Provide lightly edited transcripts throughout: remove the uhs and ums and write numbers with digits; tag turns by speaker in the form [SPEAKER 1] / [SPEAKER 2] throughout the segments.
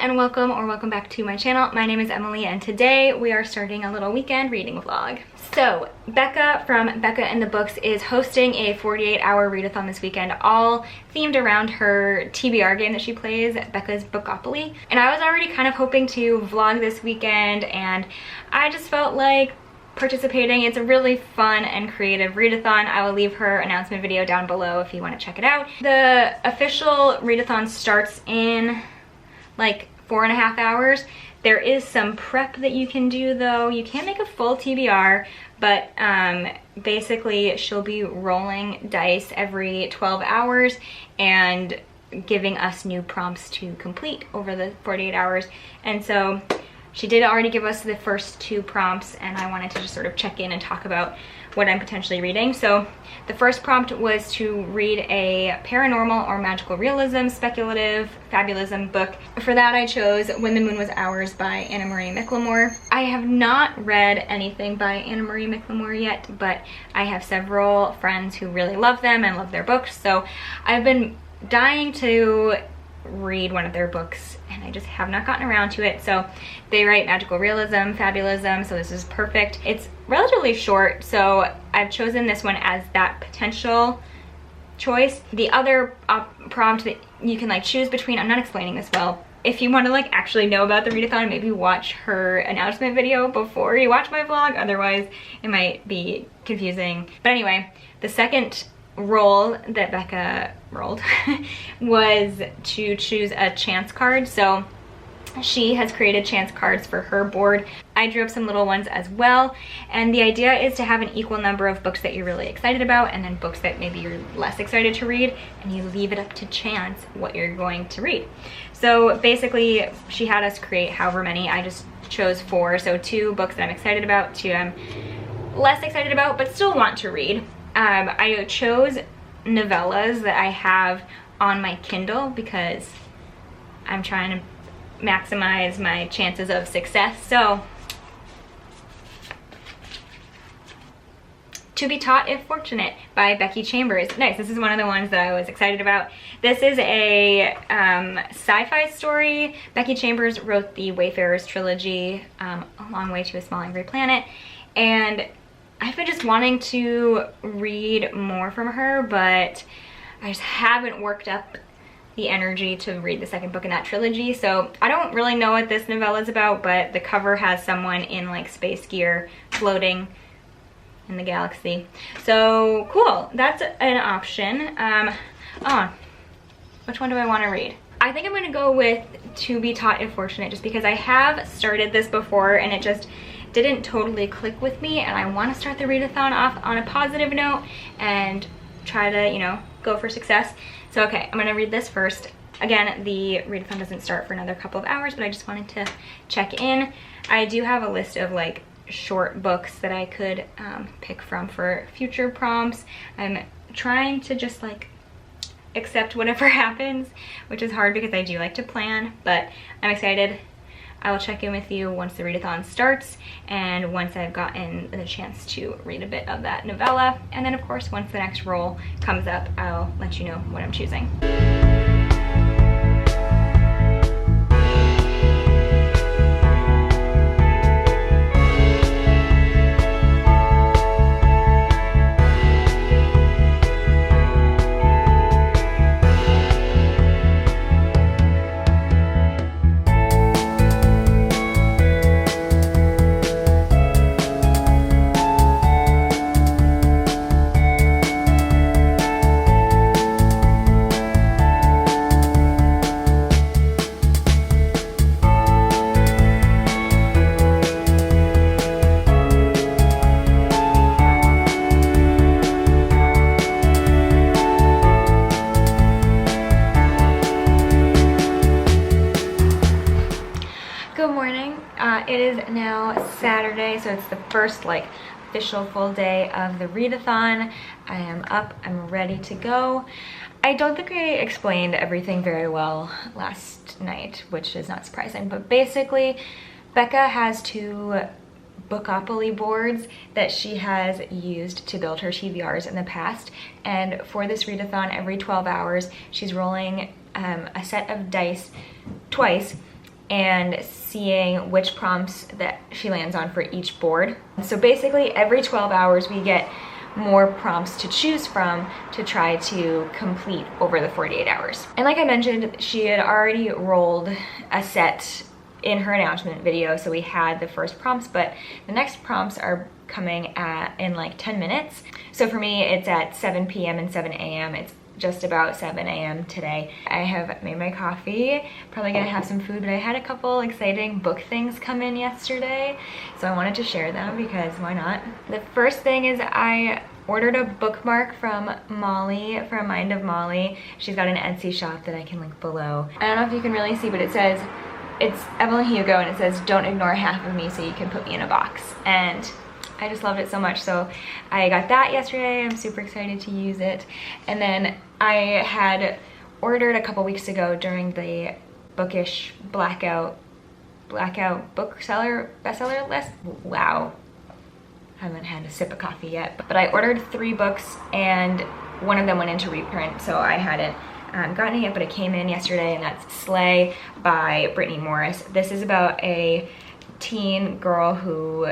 [SPEAKER 1] and welcome back to my channel. My name is Emily and today we are starting a little weekend reading vlog. So Becca from Becca and the Books is hosting a 48-hour readathon this weekend, all themed around her TBR game that she plays, Becca's Bookopoly. And I was already kind of hoping to vlog this weekend and I just felt like participating. It's a really fun and creative readathon. I will leave her announcement video down below if you want to check it out. The official readathon starts in like 4.5 hours. There is some prep that you can do though. You can't make a full TBR, but basically she'll be rolling dice every 12 hours and giving us new prompts to complete over the 48 hours. And so she did already give us the first 2 prompts and I wanted to just sort of check in and talk about what I'm potentially reading. So the first prompt was to read a paranormal or magical realism, speculative, fabulism book. For that I chose When the Moon Was Ours by Anna Marie McLemore. I have not read anything by Anna Marie McLemore yet, but I have several friends who really love them and love their books. So I've been dying to read one of their books and I just have not gotten around to it. So they write magical realism, fabulism, so this is perfect. It's relatively short, so I've chosen this one as that potential choice. The other prompt that you can like choose between, I'm not explaining this well. If you want to like actually know about the readathon, maybe watch her announcement video before you watch my vlog, otherwise it might be confusing. But anyway, the second roll that Becca rolled was to choose a chance card. So she has created chance cards for her board. I drew up some little ones as well, and the idea is to have an equal number of books that you're really excited about and then books that maybe you're less excited to read, and you leave it up to chance what you're going to read. So basically she had us create however many. I just chose 4, so 2 books that I'm excited about, 2 I'm less excited about but still want to read. I chose novellas that I have on my Kindle because I'm trying to maximize my chances of success. So To Be Taught If Fortunate by Becky Chambers. Nice, this is one of the ones that I was excited about. This is a sci-fi story. Becky Chambers wrote the Wayfarers trilogy, A Long Way to a Small Angry Planet, and I've been just wanting to read more from her, but I just haven't worked up the energy to read the second book in that trilogy. So I don't really know what this novella is about, but the cover has someone in like space gear floating in the galaxy. So cool, that's an option. Which one do I want to read? I think I'm gonna go with To Be Taught If Fortunate, just because I have started this before and it just didn't totally click with me, and I want to start the readathon off on a positive note and try to, you know, go for success. So okay, I'm gonna read this first. Again, the readathon doesn't start for another couple of hours, but I just wanted to check in. I do have a list of like short books that I could pick from for future prompts. I'm trying to just like accept whatever happens, which is hard because I do like to plan, but I'm excited. I will check in with you once the readathon starts and once I've gotten the chance to read a bit of that novella. And then of course, once the next roll comes up, I'll let you know what I'm choosing. It is now Saturday, so it's the first like official full day of the readathon. I am up, I'm ready to go. I don't think I explained everything very well last night, which is not surprising, but basically Becca has 2 Bookopoly boards that she has used to build her TBRs in the past, and for this readathon every 12 hours she's rolling a set of dice twice, and seeing which prompts that she lands on for each board. So basically every 12 hours we get more prompts to choose from to try to complete over the 48 hours. And like I mentioned, she had already rolled a set in her announcement video, so we had the first prompts, but the next prompts are coming in like 10 minutes. So for me, it's at 7 p.m. and 7 a.m. It's just about 7 a.m. today. I have made my coffee, probably gonna have some food, but I had a couple exciting book things come in yesterday, so I wanted to share them because why not? The first thing is I ordered a bookmark from Molly, from Mind of Molly. She's got an Etsy shop that I can link below. I don't know if you can really see, but it says, it's Evelyn Hugo, and it says, "Don't ignore half of me so you can put me in a box." And I just loved it so much, so I got that yesterday. I'm super excited to use it. And then I had ordered a couple weeks ago during the Bookish blackout bookseller bestseller list. Wow, haven't had a sip of coffee yet, but I ordered 3 books and one of them went into reprint, so I hadn't gotten it yet, but it came in yesterday, and that's Slate by Brittney Morris. This is about a teen girl who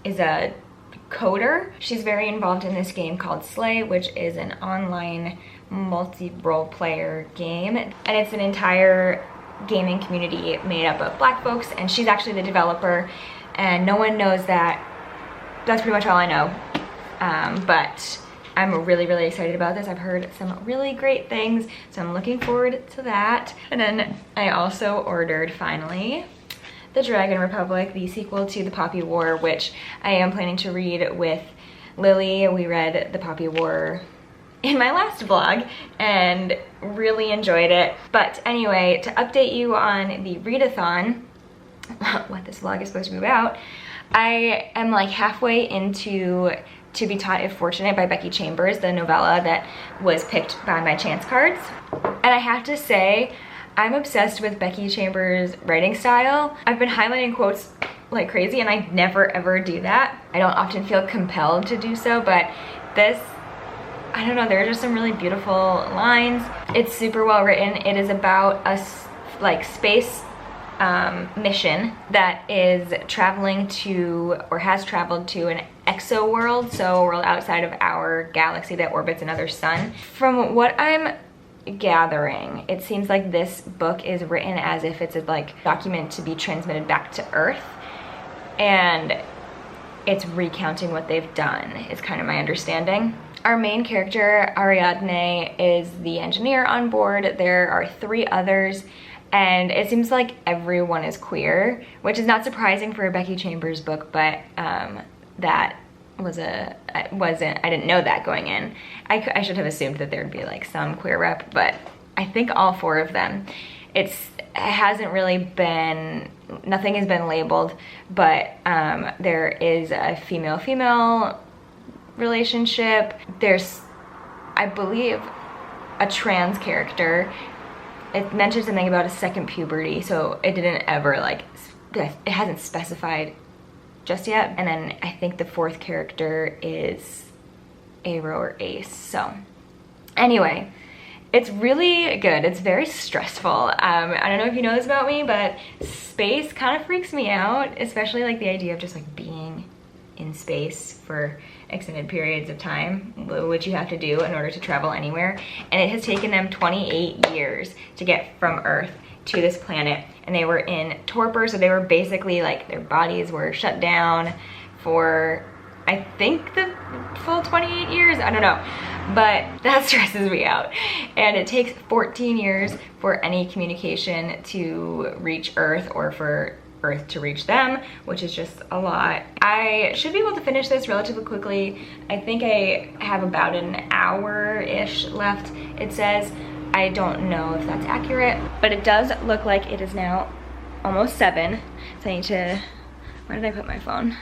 [SPEAKER 1] is a coder. She's very involved in this game called Slate, which is an online multi-role player game, and it's an entire gaming community made up of Black folks, and she's actually the developer, and no one knows that. That's pretty much all I know, but I'm really, really excited about this. I've heard some really great things, so I'm looking forward to that. And then I also ordered, finally, The Dragon Republic, the sequel to The Poppy War, which I am planning to read with Lily. We read The Poppy War in my last vlog and really enjoyed it. But anyway, to update you on the readathon, what this vlog is supposed to be about, I am like halfway into To Be Taught If Fortunate by Becky Chambers, the novella that was picked by my chance cards. And I have to say, I'm obsessed with Becky Chambers' writing style. I've been highlighting quotes like crazy, and I never ever do that. I don't often feel compelled to do so, but this, I don't know, there are just some really beautiful lines. It's super well written. It is about a space mission that is traveling to, or has traveled to, an exo world, so a world outside of our galaxy that orbits another sun. From what I'm gathering, it seems like this book is written as if it's a document to be transmitted back to Earth, and it's recounting what they've done, is kind of my understanding. Our main character, Ariadne, is the engineer on board. There are 3 others, and it seems like everyone is queer, which is not surprising for a Becky Chambers book, but that was I didn't know that going in. I should have assumed that there'd be like some queer rep, but I think all 4 of them. It hasn't really been, nothing has been labeled, but there is a female-female relationship. There's, I believe, a trans character. It mentioned something about a second puberty, so it didn't ever it hasn't specified just yet. And then I think the 4th character is Aro or Ace. So anyway, it's really good. It's very stressful. I don't know if you know this about me, but space kind of freaks me out, especially the idea of just being in space for extended periods of time, which you have to do in order to travel anywhere. And it has taken them 28 years to get from Earth to this planet, and they were in torpor, so they were basically their bodies were shut down for I think the full 28 years, I don't know, but that stresses me out. And it takes 14 years for any communication to reach Earth, or for Earth to reach them, which is just a lot. I should be able to finish this relatively quickly. I think I have about an hour-ish left, it says. I don't know if that's accurate, but it does look like it is now almost 7. So I need to, where did I put my phone?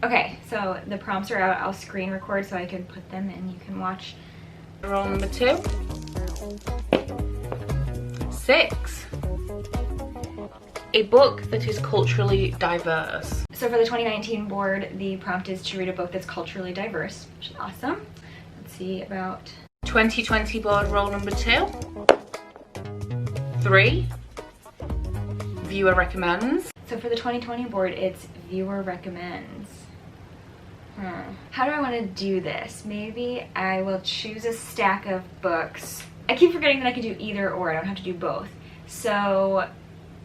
[SPEAKER 1] Okay, so the prompts are out. I'll screen record so I can put them and you can watch.
[SPEAKER 2] Roll number 2. 6. A book that is culturally diverse.
[SPEAKER 1] So for the 2019 board, the prompt is to read a book that's culturally diverse, which is awesome. Let's see about
[SPEAKER 2] 2020 board, roll number 2. 3. viewer recommends.
[SPEAKER 1] So for the 2020 board, it's viewer recommends. How do I want to do this? Maybe I will choose a stack of books. I keep forgetting that I can do either or. I don't have to do both. So,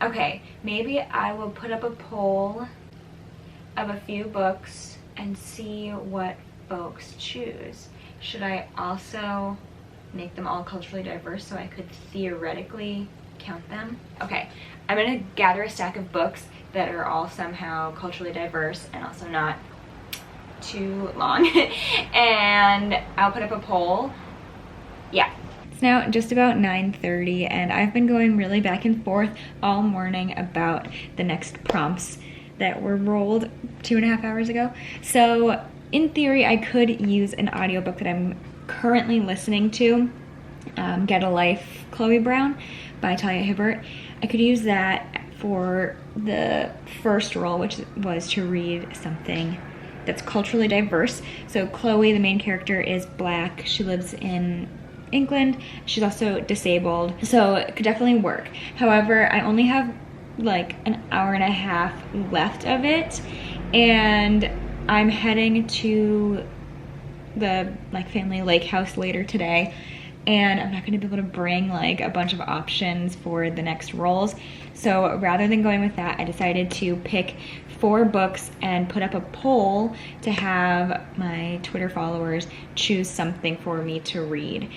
[SPEAKER 1] okay, maybe I will put up a poll of a few books and see what folks choose. Should I also make them all culturally diverse so I could theoretically count them? Okay, I'm gonna gather a stack of books that are all somehow culturally diverse and also not too long and I'll put up a poll. Yeah. It's now just about 9:30 and I've been going really back and forth all morning about the next prompts that were rolled 2.5 hours ago. So in theory, I could use an audiobook that I'm currently listening to, Get a Life, Chloe Brown by Talia Hibbert. I could use that for the first roll, which was to read something that's culturally diverse. So Chloe, the main character, is Black. She lives in England. She's also disabled, so it could definitely work. However, I only have like an hour and a half left of it, and I'm heading to the family lake house later today, and I'm not going to be able to bring like a bunch of options for the next rolls. So rather than going with that, I decided to pick 4 books and put up a poll to have my Twitter followers choose something for me to read.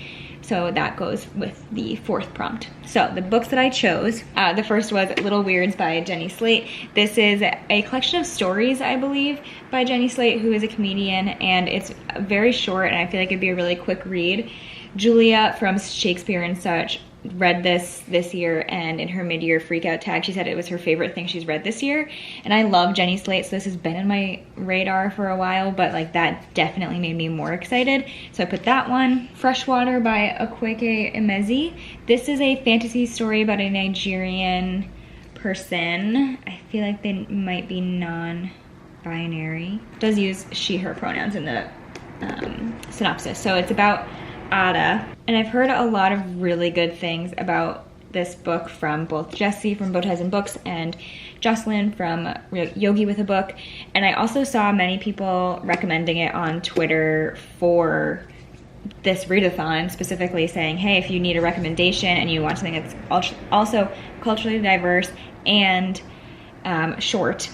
[SPEAKER 1] So that goes with the 4th prompt. So the books that I chose, the first was Little Weirds by Jenny Slate. This is a collection of stories, I believe, by Jenny Slate, who is a comedian, and it's very short, and I feel like it'd be a really quick read. Julia from Shakespeare and Such read this year, and in her mid-year freakout tag, she said it was her favorite thing she's read this year. And I love Jenny Slate, so this has been in my radar for a while, but like that definitely made me more excited. So I put that one. Freshwater by Akwaeke Emezi. This is a fantasy story about a Nigerian person. I feel like they might be non-binary. Does use she, her pronouns in the synopsis. So it's about Ada, and I've heard a lot of really good things about this book from both Jessie from Bow Ties and Books and Jocelyn from Yogi with a Book, and I also saw many people recommending it on Twitter for this readathon, specifically saying, hey, if you need a recommendation and you want something that's also culturally diverse and short,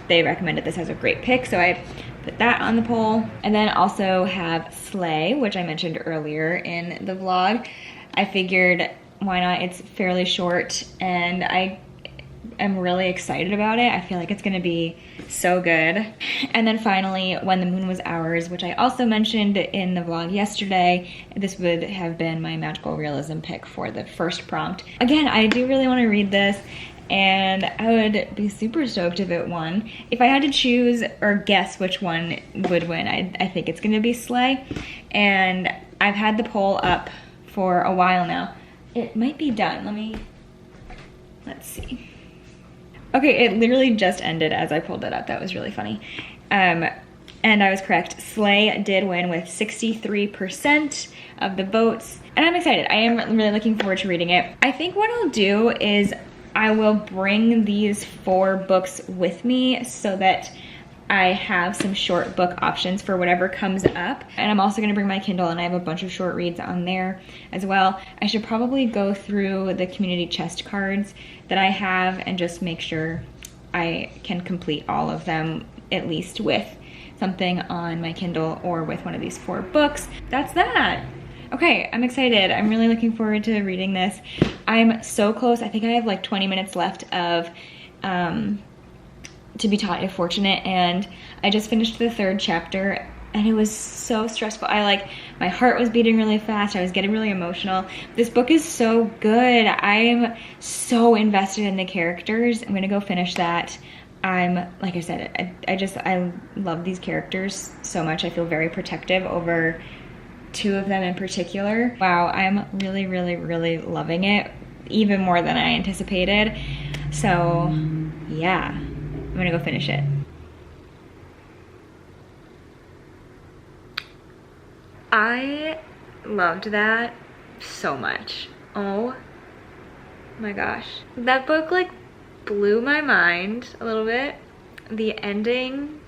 [SPEAKER 1] they recommended this as a great pick, so I put that on the poll. And then also have Slay, which I mentioned earlier in the vlog. I figured, why not? It's fairly short, and I am really excited about it. I feel like it's gonna be so good. And then finally, When the Moon Was Ours, which I also mentioned in the vlog yesterday. This would have been my magical realism pick for the first prompt. Again, I do really wanna read this, and I would be super stoked if it won. If I had to choose or guess which one would win, I think it's gonna be Slay. And I've had the poll up for a while now. It might be done, let's see. Okay, it literally just ended as I pulled it up. That was really funny. And I was correct. Slay did win with 63% of the votes. And I'm excited. I am really looking forward to reading it. I think what I'll do is I will bring these 4 books with me so that I have some short book options for whatever comes up. And I'm also gonna bring my Kindle, and I have a bunch of short reads on there as well. I should probably go through the community chest cards that I have and just make sure I can complete all of them, at least with something on my Kindle or with one of these 4 books. That's that. Okay, I'm excited. I'm really looking forward to reading this. I'm so close. I think I have like 20 minutes left of To Be Taught If Fortunate, and I just finished the 3rd chapter, and it was so stressful. My heart was beating really fast. I was getting really emotional. This book is so good. I'm so invested in the characters. I'm gonna go finish that. Like I said, I love these characters so much. I feel very protective over 2 of them in particular. Wow, I'm really, really, really loving it, even more than I anticipated. So yeah, I'm gonna go finish it. I loved that so much. Oh my gosh. That book like blew my mind a little bit. The ending,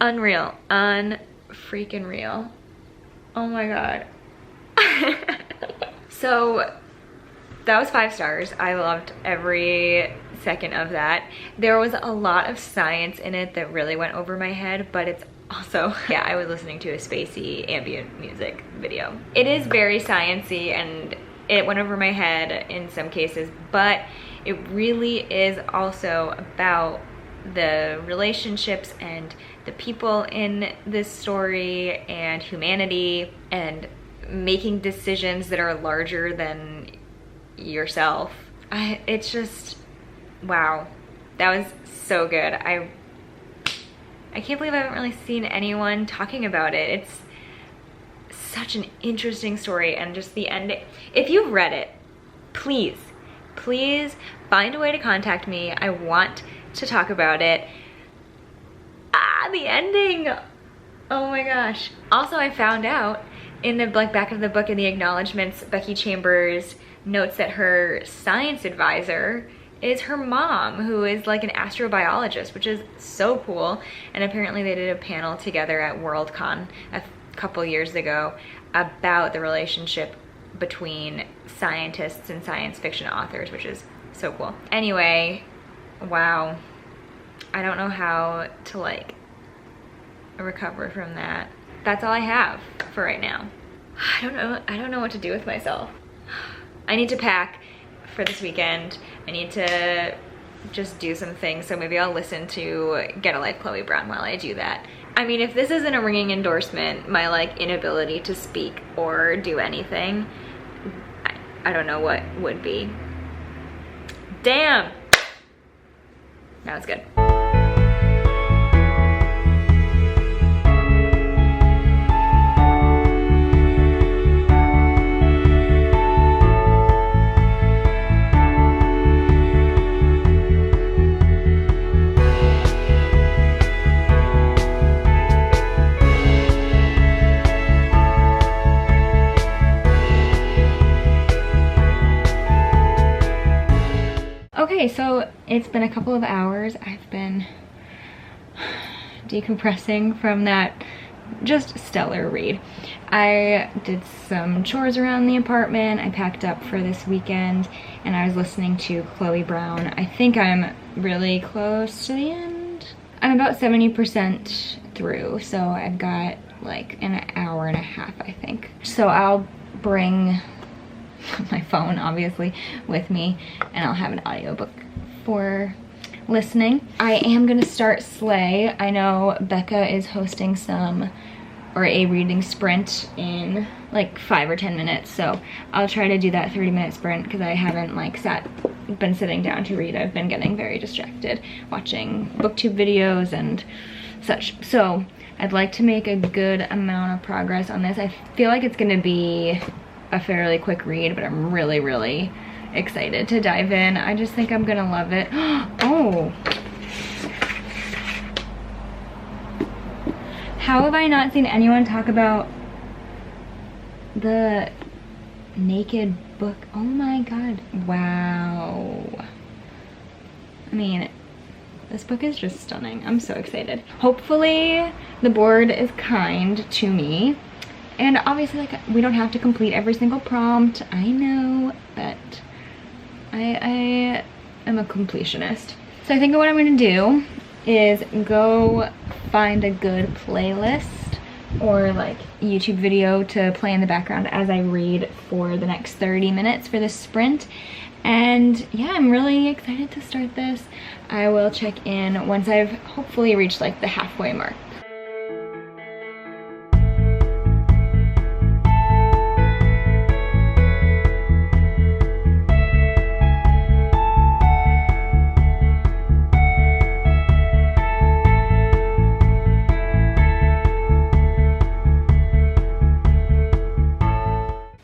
[SPEAKER 1] unreal, unfreaking real. Oh my god. So that was 5 stars. I loved every second of that. There was a lot of science in it that really went over my head, but it's also, yeah, I was listening to a spacey ambient music video. It is very sciencey and it went over my head in some cases, but it really is also about the relationships and the people in this story and humanity and making decisions that are larger than yourself. It's just, wow, that was so good. I can't believe I haven't really seen anyone talking about it. It's such an interesting story, and just the ending. If you've read it, please find a way to contact me. I want to talk about it. The ending, oh my gosh. Also, I found out in the back of the book, in the acknowledgements, Becky Chambers notes that her science advisor is her mom, who is like an astrobiologist, which is so cool. And apparently they did a panel together at Worldcon a couple years ago about the relationship between scientists and science fiction authors, which is so cool. Anyway, wow. I don't know how to like recover from that. That's all I have for right now. I don't know what to do with myself. I need to pack for this weekend. I need to just do some things, so maybe I'll listen to Get a Life Chloe Brown while I do that. I mean, if this isn't a ringing endorsement, my like inability to speak or do anything, I don't know what would be. Damn! That was good. Okay, so it's been a couple of hours. I've been decompressing from that just stellar read. I did some chores around the apartment. I packed up for this weekend and I was listening to Chloe Brown. I think I'm really close to the end. I'm about 70% through, so I've got like an hour and a half, I think. So I'll bring my phone obviously with me and I'll have an audiobook for listening. I am gonna start Slate. I know Becca is hosting a reading sprint in like 5 or 10 minutes, so I'll try to do that 30-minute sprint because I haven't like been sitting down to read. I've been getting very distracted watching booktube videos and such. So I'd like to make a good amount of progress on this. I feel like it's gonna be a fairly quick read, but I'm really excited to dive in. I just think I'm gonna love it. Oh, how have I not seen anyone talk about the naked book? Oh my god, wow. I mean, this book is just stunning. I'm so excited. Hopefully the board is kind to me. And obviously, like, we don't have to complete every single prompt. I know, but I am a completionist. So I think what I'm gonna do is go find a good playlist or like YouTube video to play in the background as I read for the next 30 minutes for this sprint. And yeah, I'm really excited to start this. I will check in once I've hopefully reached like the halfway mark.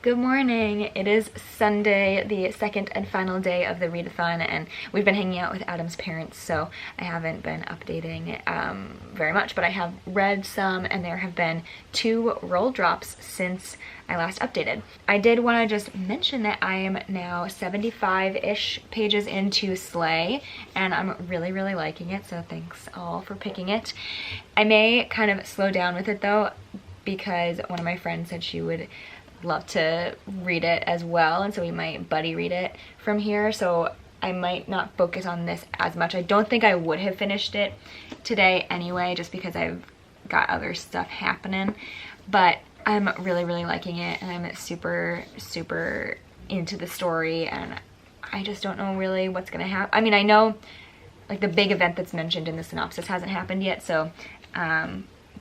[SPEAKER 1] Good morning. It is Sunday, the second and final day of the readathon, and we've been hanging out with Adam's parents, so I haven't been updating very much, but I have read some, and there have been 2 roll drops since I last updated. I did want to just mention that I am now 75-ish pages into Slate, and I'm really, really liking it, so thanks all for picking it. I may kind of slow down with it though, because one of my friends said she would love to read it as well, and so we might buddy read it from here, so I might not focus on this as much. I don't think I would have finished it today anyway, just because I've got other stuff happening, but I'm really, really liking it, and I'm super, super into the story, and I just don't know really what's gonna happen. I mean, I know like the big event that's mentioned in the synopsis hasn't happened yet, so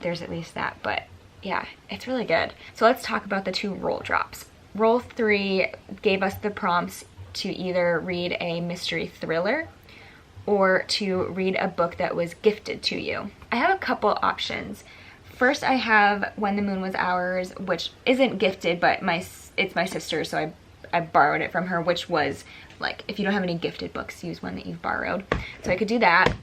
[SPEAKER 1] there's at least that, but yeah, it's really good. So let's talk about the 2 roll drops. Roll 3 gave us the prompts to either read a mystery thriller or to read a book that was gifted to you. I have a couple options. First, I have When the Moon Was Ours, which isn't gifted, but it's my sister, so I borrowed it from her, which was like, if you don't have any gifted books, use one that you've borrowed. So I could do that.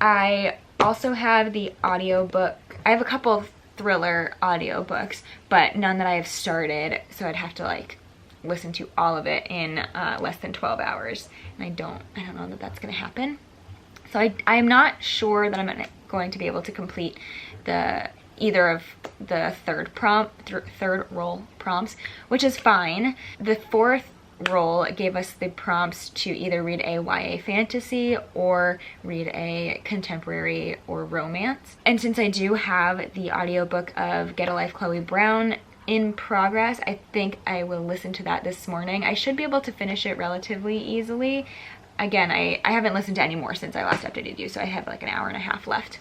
[SPEAKER 1] I also have the audiobook. I have a couple of thriller audiobooks, but none that I have started, so I'd have to like listen to all of it in less than 12 hours, and I don't know that that's gonna happen. So I'm not sure that I'm going to be able to complete either of the third roll prompts, which is fine. The 4th roll gave us the prompts to either read a YA fantasy or read a contemporary or romance. And since I do have the audiobook of Get a Life, Chloe Brown in progress, I think I will listen to that this morning. I should be able to finish it relatively easily. Again, I haven't listened to any more since I last updated you, so I have like an hour and a half left,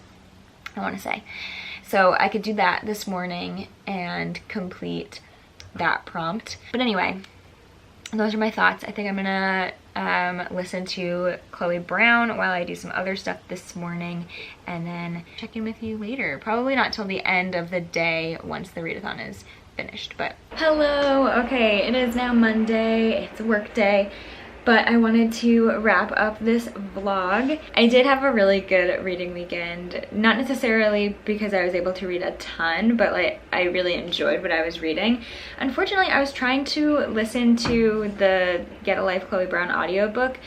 [SPEAKER 1] I want to say. So I could do that this morning and complete that prompt. But anyway, those are my thoughts. I think I'm gonna listen to Chloe Brown while I do some other stuff this morning, and then check in with you later. Probably not till the end of the day once the readathon is finished, but hello. Okay, it is now Monday. It's a work day, but I wanted to wrap up this vlog. I did have a really good reading weekend, not necessarily because I was able to read a ton, but like I really enjoyed what I was reading. Unfortunately, I was trying to listen to the Get a Life, Chloe Brown audiobook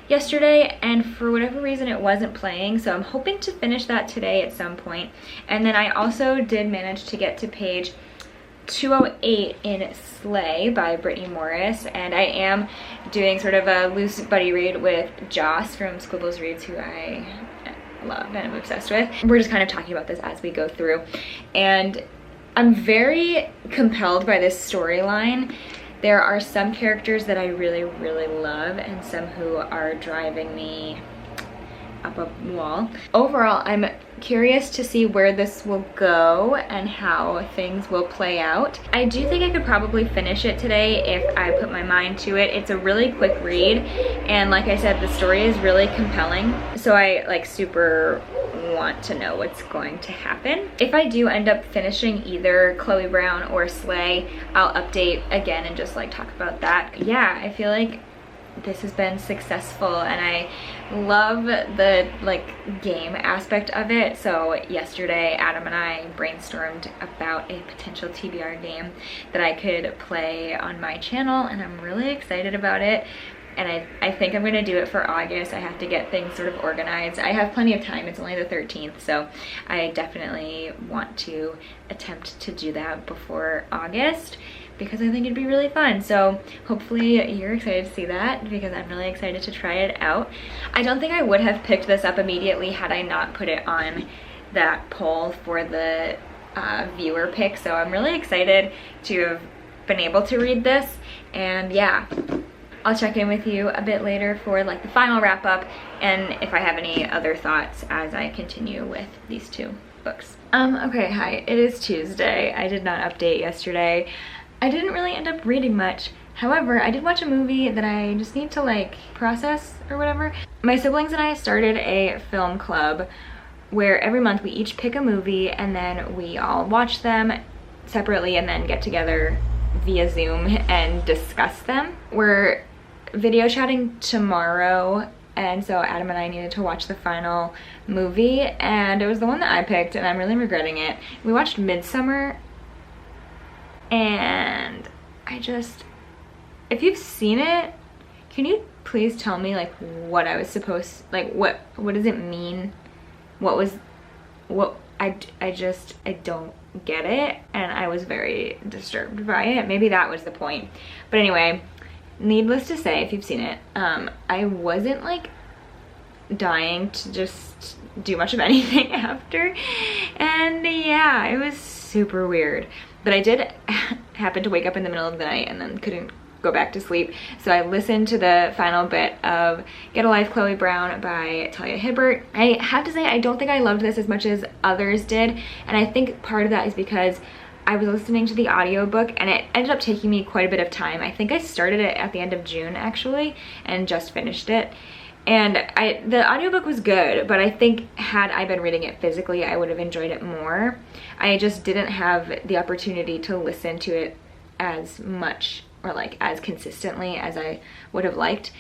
[SPEAKER 1] yesterday, and for whatever reason it wasn't playing, so I'm hoping to finish that today at some point. And then I also did manage to get to page 208 in Slate by Brittney Morris, and I am doing sort of a loose buddy read with Joss from Squibbles Reads, who I love and I'm obsessed with. We're just kind of talking about this as we go through, and I'm very compelled by this storyline. There are some characters that I really, really love, and some who are driving me up a wall. Overall, I'm curious to see where this will go and how things will play out. I do think I could probably finish it today if I put my mind to it. It's a really quick read, and like I said, the story is really compelling, so I like super want to know what's going to happen. If I do end up finishing either Chloe Brown or Slate, I'll update again and just like talk about that. Yeah, I feel like this has been successful, and I love the like game aspect of it. So yesterday Adam and I brainstormed about a potential TBR game that I could play on my channel, and I'm really excited about it. And I think I'm gonna do it for August. I have to get things sort of organized. I have plenty of time, it's only the 13th, so I definitely want to attempt to do that before August, because I think it'd be really fun. So hopefully you're excited to see that, because I'm really excited to try it out. I don't think I would have picked this up immediately had I not put it on that poll for the viewer pick, so I'm really excited to have been able to read this. And yeah, I'll check in with you a bit later for like the final wrap up, and if I have any other thoughts as I continue with these 2 books. Okay, hi, it is Tuesday. I did not update yesterday. I didn't really end up reading much. However, I did watch a movie that I just need to like process or whatever. My siblings and I started a film club where every month we each pick a movie, and then we all watch them separately and then get together via Zoom and discuss them. We're video chatting tomorrow, and so Adam and I needed to watch the final movie, and it was the one that I picked, and I'm really regretting it. We watched Midsummer, and if you've seen it, can you please tell me like what I was supposed, like what does it mean? I don't get it, and I was very disturbed by it. Maybe that was the point. But anyway, needless to say, if you've seen it, I wasn't like dying to just do much of anything after, and yeah, it was super weird. But I did happen to wake up in the middle of the night and then couldn't go back to sleep, so I listened to the final bit of Get a Life, Chloe Brown by Talia Hibbert. I have to say, I don't think I loved this as much as others did, and I think part of that is because I was listening to the audiobook and it ended up taking me quite a bit of time. I think I started it at the end of June actually and just finished it. And the audiobook was good, but I think had I been reading it physically, I would have enjoyed it more. I just didn't have the opportunity to listen to it as much or like as consistently as I would have liked.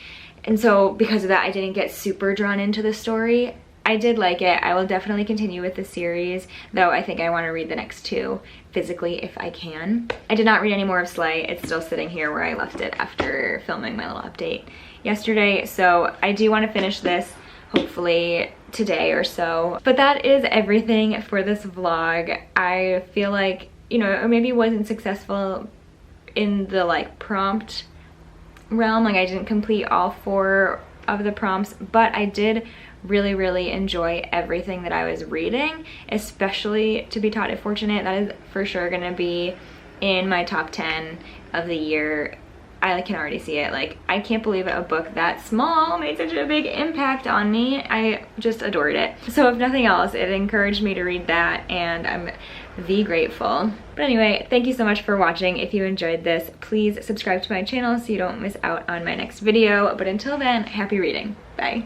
[SPEAKER 1] And so because of that, I didn't get super drawn into the story. I did like it. I will definitely continue with the series, though I think I want to read the next two physically if I can. I did not read any more of Slate. It's still sitting here where I left it after filming my little update yesterday. So I do want to finish this hopefully today or so. But that is everything for this vlog. I feel like, you know, or maybe wasn't successful in the like prompt realm. Like I didn't complete all 4 of the prompts, but I did really enjoy everything that I was reading, especially To Be Taught If Fortunate. That is for sure gonna be in my top 10 of the year. I can already see it. Like, I can't believe a book that small made such a big impact on me. I just adored it. So if nothing else, it encouraged me to read that, and I'm grateful. But anyway, thank you so much for watching. If you enjoyed this, please subscribe to my channel so you don't miss out on my next video. But until then, happy reading. Bye.